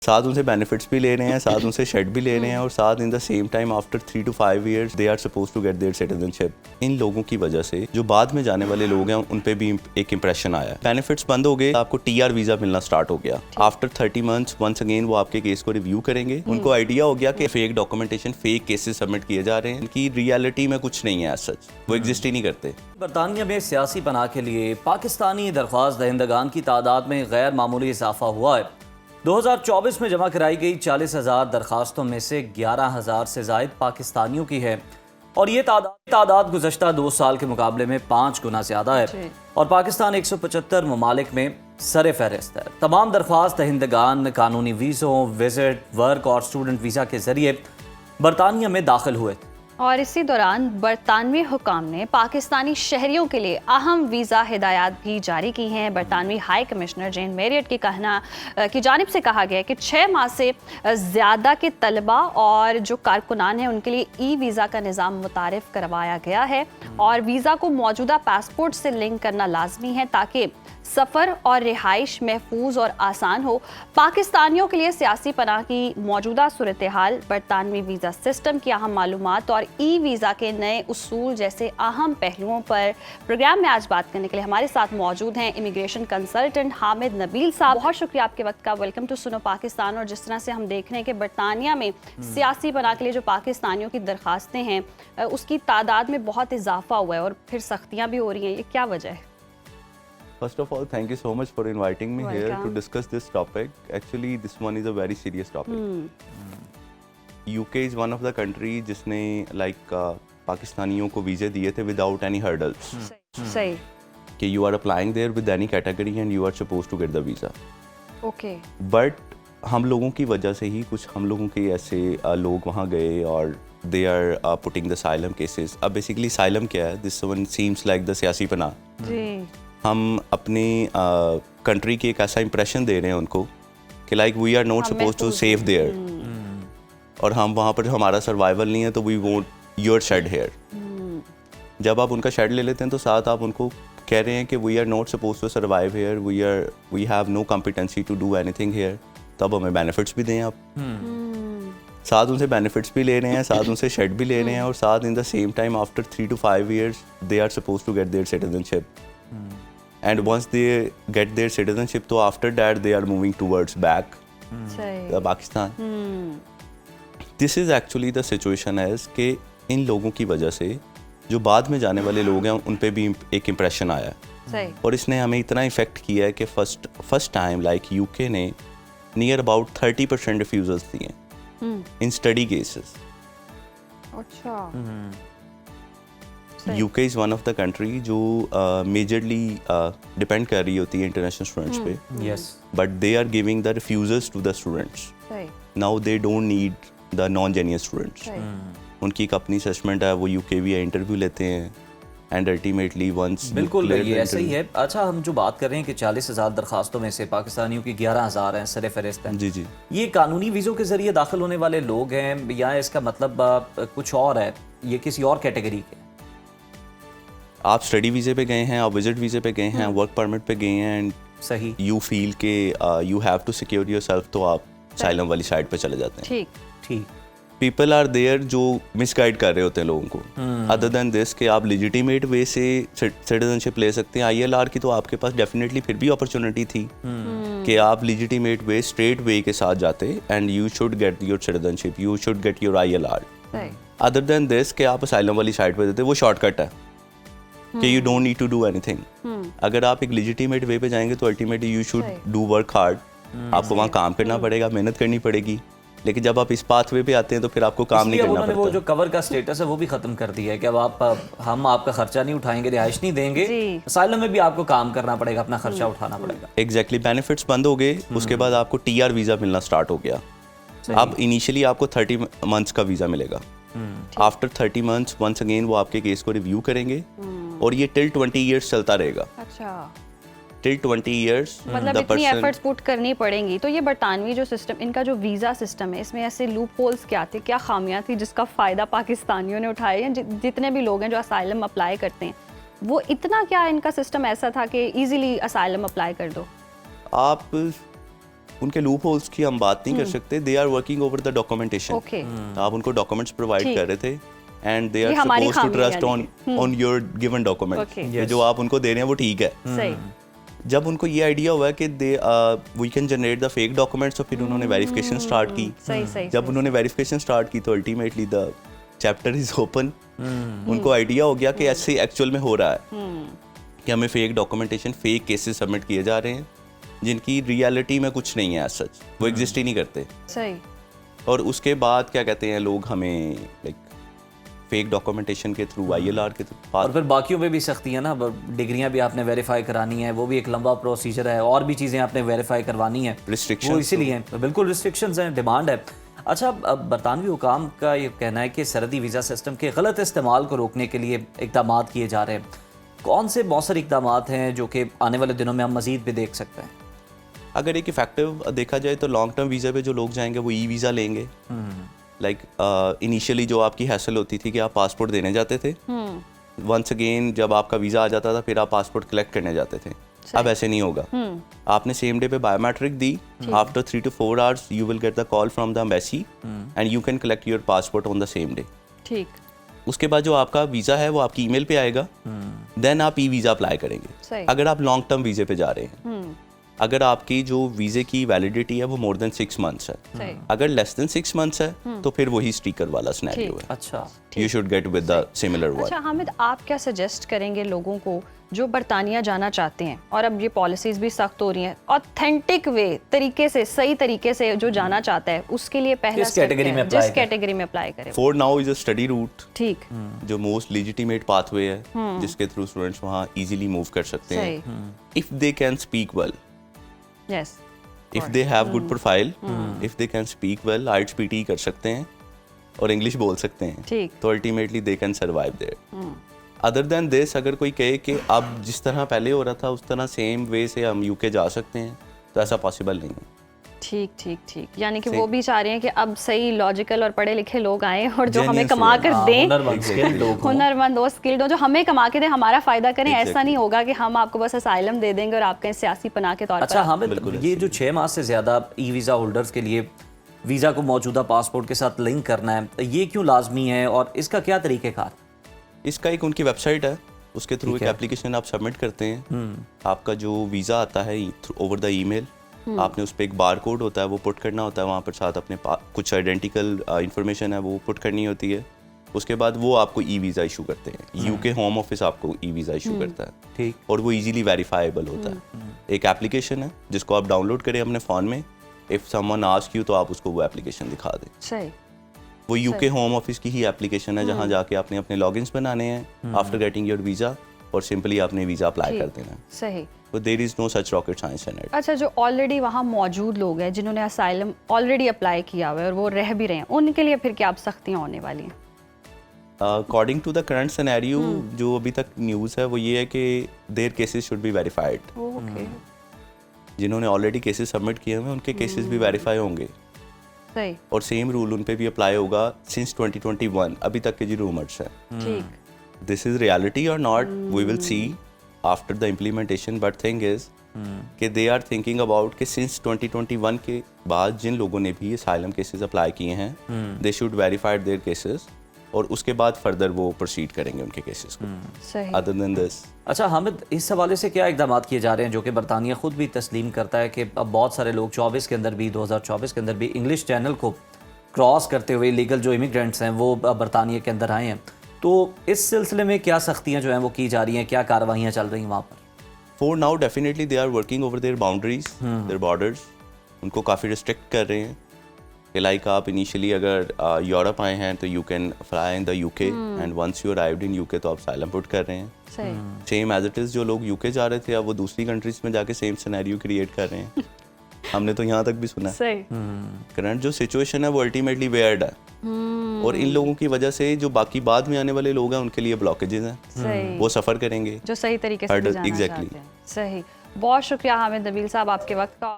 साथ उनसे बेनिफिट्स भी ले रहे हैं, साथ उनसे शेड भी ले रहे हैं और साथ in the same time after 3 to 5 years they are suppose to get their citizenship. इन लोगों की वजह से जो बाद में जाने वाले लोग हैं उन पे भी एक इंप्रेशन आया। बेनिफिट्स बंद हो गए, आपको टीआर वीजा मिलना स्टार्ट हो गया। आफ्टर 30 months वंस अगेन वो आपके केस को रिव्यू करेंगे। उनको आइडिया हो गया कि fake documentation, fake cases submit किए जा रहे हैं, इनकी रियलिटी में कुछ नहीं है, सच वो एग्जिस्ट ही नहीं करते। बरतानिया में सियासी पनाह के लिए पाकिस्तानी दरख्वास्त दहिंदगान की तादाद में गैर मामूली इजाफा हुआ है। 2024 में जमा कराई गई 40,000 दरखास्तों में से 11,000 से जायद पाकिस्तानियों की है और ये तादाद गुज़श्ता 2 साल के मुकाबले में 5 गुना ज़्यादा है और पाकिस्तान 175 ममालिक में सर फहरिस्त है। तमाम दरख्वास्त दहिंदगान कानूनी वीज़ों, विजिट, वर्क और स्टूडेंट वीज़ा के ज़रिए बरतानिया में दाखिल हुए और इसी दौरान बरतानवी हुकाम ने पाकिस्तानी शहरियों के लिए अहम वीज़ा हिदायत भी जारी की हैं। बरतानवी हाई कमिश्नर जेन मैरियट की जानिब से कहा गया है कि 6 माह से ज़्यादा के तलबा और जो कारकुनान हैं उनके लिए ई वीज़ा का निज़ाम मुतारिफ करवाया गया है और वीज़ा को मौजूदा पासपोर्ट से लिंक करना लाजमी है ताकि सफ़र और रिहाइश महफूज और आसान हो। पाकिस्तानियों के लिए सियासी पनाह की मौजूदा सूरत हाल, बरतानवी वीज़ा सिस्टम की अहम मालूमात और ई वीज़ा के नए उसूल जैसे अहम पहलुओं पर प्रोग्राम में आज बात करने के लिए हमारे साथ मौजूद हैं इमिग्रेशन कंसल्टेंट हामिद नबील साहब। बहुत शुक्रिया आपके वक्त का। वेलकम टू सुनो पाकिस्तान। और जिस तरह से हम देख रहे हैं कि बरतानिया में सियासी पनाह के लिए जो पाकिस्तानियों की दरख्वास्तें हैं उसकी तादाद में बहुत इजाफा हुआ है और फिर सख्तियाँ भी हो रही हैं, ये क्या वजह है? First of all, thank you so much for inviting me here to discuss this topic. Actually, this one is a very serious topic. UK is one of the country जिसने पाकिस्तानियों को वीज़े दिए थे without any hurdles. सही। कि you are applying there with any category and you are supposed to get the visa. Okay. But हम लोगों की वजह से ही कुछ हम लोगों के ऐसे लोग वहाँ गए और they are putting the asylum cases. अब basically asylum क्या है? This one seems like the सियासी पनाह. जी। हम अपनी कंट्री की एक ऐसा इंप्रेशन दे रहे हैं उनको कि like we are not suppose to save there और हम वहाँ पर हमारा सर्वाइवल नहीं है तो we won't your shed here. जब आप उनका शेड ले लेते हैं तो साथ आप उनको कह रहे हैं कि we are not suppose to survive here, we have no competency to do anything here. तब हमें बेनिफिट्स भी दें आप। साथ उनसे बेनिफिट्स भी ले रहे हैं, साथ उनसे शेड भी ले रहे हैं और साथ in the same time after 3 to 5 years they are suppose to get their citizenship. And once they get their citizenship, तो after that they are moving towards back Pakistan. This is actually the situation as कि इन लोगों की वजह से जो बाद में जाने वाले लोग हैं उन पे भी एक इम्प्रेशन आया है और इसने हमें इतना इफेक्ट किया है कि फर्स्ट टाइम लाइक यूके ने नियर अबाउट 30% रिफ्यूजल्स दिए इन स्टडी केसेस। अच्छा। UK is one of the country जो मेजरली डिपेंड कर रही होती है इंटरनेशनल स्टूडेंट्स पे। Yes. But they are giving the refusals to the students. Now they don't need the non genuine students. उनकी एक अपनी असेसमेंट है, वो यूके भी इंटरव्यू लेते हैं एंड अल्टीमेटली वंस बिल्कुल ये ऐसा ही है। अच्छा, हम जो बात कर रहे हैं कि 40,000 दरखास्तों में से पाकिस्तानियों की 11,000 हैं सर फहरिस्त हैं। जी। ये कानूनी वीज़ों के जरिए दाखिल होने वाले लोग हैं या इसका मतलब कुछ और है, ये किसी और कैटेगरी के? आप स्टडी वीज़े पे गए हैं, आप विजिट वीज़े पे गए हैं, वर्क परमिट पे गए हैं एंड सही यू फील के you have to secure yourself, तो आप असाइलम वाली साइड पे चले जाते हैं। ठीक। पीपल आर देयर जो मिसगाइड कर रहे होते हैं लोगों को। अदर देन दिस कि आप लेजिटिमेट वे से सिटीजनशिप ले सकते हैं। ILR की तो आपके पास डेफिनेटली फिर भी अपॉर्चुनिटी थी कि आप लेजिटिमेट वे स्ट्रेट वे के साथ जाते and you should get your citizenship, you should get your ILR। Other than this कि आप असाइलम वाली साइड पे देते, वो शॉर्टकट है कि you don't need to do anything. अगर आप एक लेजिटिमेट वे पे जाएंगे तो ultimately you should do work hard. आपको वहाँ काम करना पड़ेगा, मेहनत करनी पड़ेगी। लेकिन जब आप इस पाथवे पे आते हैं तो फिर आपको काम नहीं करना पड़ता। वो जो कवर का स्टेटस है वो भी खत्म कर दिया है कि अब हम आपका खर्चा नहीं उठाएंगे, रिहाइश नहीं देंगे, असाइलम में भी आपको काम करना पड़ेगा, अपना खर्चा उठाना पड़ेगा। एग्जैक्टली, बेनिफिट्स बंद हो गए। उसके बाद आपको TR वीज़ा मिलना स्टार्ट हो गया। अब इनिशियली आपको 30 months का वीज़ा मिलेगा। आफ्टर 30 months वंस अगेन वो आपके केस को रिव्यू करेंगे और ये टिल 20 years चलता रहेगा। अच्छा। टिल 20 years मतलब इतनी एफर्ट्स पुट करनी पड़ेंगी। तो ये बरतानवी जो सिस्टम, इनका जो वीज़ा सिस्टम है, इसमें ऐसे लूप होल्स क्या थे, क्या खामियां थी जिसका फ़ायदा पाकिस्तानियों ने उठाया? जितने भी लोग हैं जो असाइलम अप्लाई करते हैं, वो इतना क्या इनका सिस्टम ऐसा था कि ईजिली असाइलम अप्लाई कर दो? आप उनके लूप होल्स की हम बात नहीं कर सकते, they are working over the documentation. Okay, आप उनको डॉक्यूमेंट्स प्रोवाइड ठीक। कर रहे थे एंड दे ये आर हमारी सपोज्ड टू खामी है ट्रस्ट यानी on your given document, Okay. जो आप उनको दे रहे हैं वो ठीक है। सही, जब उनको ये आइडिया हुआ कि they we can generate the fake documents, तो फिर उन्होंने वेरिफिकेशन स्टार्ट की। सही सही जब उन्होंने वेरिफिकेशन स्टार्ट की तो ultimately the chapter is open. उनको आइडिया हो गया कि ऐसे एक्चुअल में हो रहा है कि हमें fake documentation, fake cases submit किए जा रहे हैं जिनकी रियलिटी में कुछ नहीं है, सच वो एग्जिस्ट ही नहीं करते। सही, और उसके बाद क्या कहते हैं लोग हमें लाइक फेक डॉक्यूमेंटेशन के थ्रू, ILR के थ्रू और फिर बाकियों पे भी सख्ती है ना, डिग्रियां भी आपने वेरीफाई करानी है, वो भी एक लंबा प्रोसीजर है, और भी चीज़ें आपने वेरीफाई करवानी है, Restrictions वो इसीलिए बिल्कुल रिस्ट्रिक्शंस हैं, डिमांड है। अच्छा, अब बरतानवी हुकाम का ये कहना है कि सरहदी वीज़ा सिस्टम के गलत इस्तेमाल को रोकने के लिए इकदाम किए जा रहे हैं। कौन से मौसर इकदाम हैं जो कि आने वाले दिनों में हम मज़ीद भी देख सकते हैं? अगर एक इफेक्टिव देखा जाए तो लॉन्ग टर्म वीज़ा पे जो लोग जाएंगे वो वीज़ा लेंगे। लाइक इनिशियली जो आपकी हैसल होती थी कि आप पासपोर्ट देने जाते थे, वंस अगेन जब आपका वीज़ा आ जाता था फिर आप पासपोर्ट कलेक्ट करने जाते थे। अब ऐसे नहीं होगा। आपने सेम डे पे biometric the, after 3 to 4 hours you will get the call from the embassy and you can collect your passport on the same day. ठीक, उसके बाद जो आपका वीज़ा है वो आपकी ईमेल पे आएगा, देन आप वीज़ा अप्लाई करेंगे। सही। अगर आप लॉन्ग टर्म वीज़े पे जा रहे हैं, अगर आपकी जो वीज़े की वैलिडिटी है वो मोर देन 6 months है, सही, अगर लेस देन 6 months है तो फिर वही स्टिकर वाला सिनेरियो है। अच्छा, you should get with the similar one. अच्छा हामिद, आप क्या सजेस्ट करेंगे लोगों को जो बरतानिया जाना चाहते हैं और अब ये पॉलिसीज भी सख्त हो रही हैं, ऑथेंटिक वे तरीके से, सही तरीके से जो जाना चाहता है उसके लिए पहला किस step category क्या में है? apply जिस करें? कैटेगरी में अप्लाई करें। For now is a study route, ठीक, जो मोस्ट लेजिटिमेट पाथवे है जिसके थ्रू स्टूडेंट्स वहाँ इजीली मूव कर सकते सही, हैं if they can speak well, yes, if they have good profile, if they can speak well, IELTS PT कर सकते हैं और इंग्लिश बोल सकते हैं, ठीक, तो ultimately they can survive there. Other than this, अगर कोई कहे कि अब जिस तरह पहले हो रहा था उस तरह सेम वे से हम UK जा सकते हैं, तो ऐसा पॉसिबल नहीं है। ठीक ठीक ठीक, यानी कि वो भी चाह रहे हैं कि अब सही लॉजिकल और पढ़े लिखे लोग आए और जो हमें Genuine कमा कर दें, हुनरमंद skilled लोग हों। हुनरमंद हो, स्किल्ड हो, जो हमें कमा के दें, हमारा फायदा करें। ऐसा Exactly. नहीं होगा कि हम आपको बस असाइलम दे देंगे और आपके सियासी पनाह के तौर पर अच्छा आप- हामिद, बिल्कुल ये जो 6 माह से ज़्यादा वीज़ा होल्डर्स के लिए वीज़ा को मौजूदा पासपोर्ट के साथ लिंक करना है, ये क्यों लाजमी है और इसका क्या तरीक़ेकार? इसका एक उनकी वेबसाइट है, उसके थ्रू ठीक एक है। एप्लीकेशन आप सबमिट करते हैं। आपका जो वीज़ा आता है ओवर द ईमेल, आपने उस पर एक बार कोड होता है वो पुट करना होता है, वहाँ पर साथ अपने कुछ आइडेंटिकल इंफॉर्मेशन है वो पुट करनी होती है। उसके बाद वो आपको वीज़ा इशू करते हैं, UK होम ऑफिस आपको वीज़ा इशू करता है, ठीक, और वो इजीली वेरीफाइबल होता है। एक एप्लीकेशन है जिसको आप डाउनलोड करें अपने फ़ोन में, इफ़ समवन आस्क यू तो आप उसको वो एप्लीकेशन दिखा दें। सही, वो UK होम ऑफिस की ही एप्लीकेशन है जहाँ जाके आपने अपने लॉगिन्स बनाने हैं आफ्टर गेटिंग योर वीज़ा, और सिंपली आपने वीज़ा अप्लाई कर देना है। सही। तो there is no such rocket science in it. अच्छा, जो ऑलरेडी वहाँ मौजूद लोग हैं जिन्होंने असाइलम ऑलरेडी अप्लाई किया हुआ है और वो रह भी रहे हैं, उनके लिए फिर क्या अब सख्तियाँ होने वाली हैं? According to the current scenario जो अभी तक न्यूज़ है वो ये है कि their cases should be verified. Okay, जिन्होंने ऑलरेडी केसेस सबमिट किए हुए हैं उनके केसेस भी वेरीफाई होंगे, सही, और सेम रूल उन पे भी अप्लाई होगा सिंस 2021 अभी तक के जो रूमर्स है। ठीक, दिस इज रियलिटी और not, we will see after the implementation, but thing is कि दे आर थिंकिंग अबाउट कि सिंस 2021 के बाद जिन लोगों ने भी असाइलम केसेस अप्लाई किए हैं they should verified their cases, और उसके बाद फर्दर वो प्रोसीड करेंगे उनके केसेस को। सही, अदर देन दिस, अच्छा हामिद, इस हवाले से क्या इकदाम किए जा रहे हैं जो कि बरतानिया खुद भी तस्लीम करता है कि अब बहुत सारे लोग 2024 के अंदर भी इंग्लिश चैनल को क्रॉस करते हुए लीगल जो इमिग्रेंट्स हैं वो बरतानिया के अंदर आए हैं, तो इस सिलसिले में क्या सख्तियाँ जो हैं वो की जा रही हैं, क्या कार्रवाइयाँ चल रही हैं वहाँ पर? For now definitely they are working over their boundaries, their borders, उनको काफ़ी रिस्ट्रिक्ट कर रहे हैं कि लाइक आप इनिशियली अगर यूरोप आए हैं तो you can fly in the UK, and once you arrived in UK तो आप असाइलम पुट कर रहे हैं। सही, सेम एज इट इज़ जो लोग UK जा रहे थे अब वो दूसरी कंट्रीज में जाके सेम सिनेरियो क्रिएट कर रहे हैं। हमने तो यहाँ तक भी सुना है। सही, करंट जो सिचुएशन है वो अल्टीमेटली वेयर्ड है, और इन लोगों की वजह से जो बाकी बाद में आने वाले लोग हैं उनके लिए ब्लॉकेजेस हैं, सही, वो सफ़र करेंगे। जो सही तरीके से भी जाना Exactly. चाहते हैं। सही, बहुत शुक्रिया हामिद नबील साहब आपके वक्त का।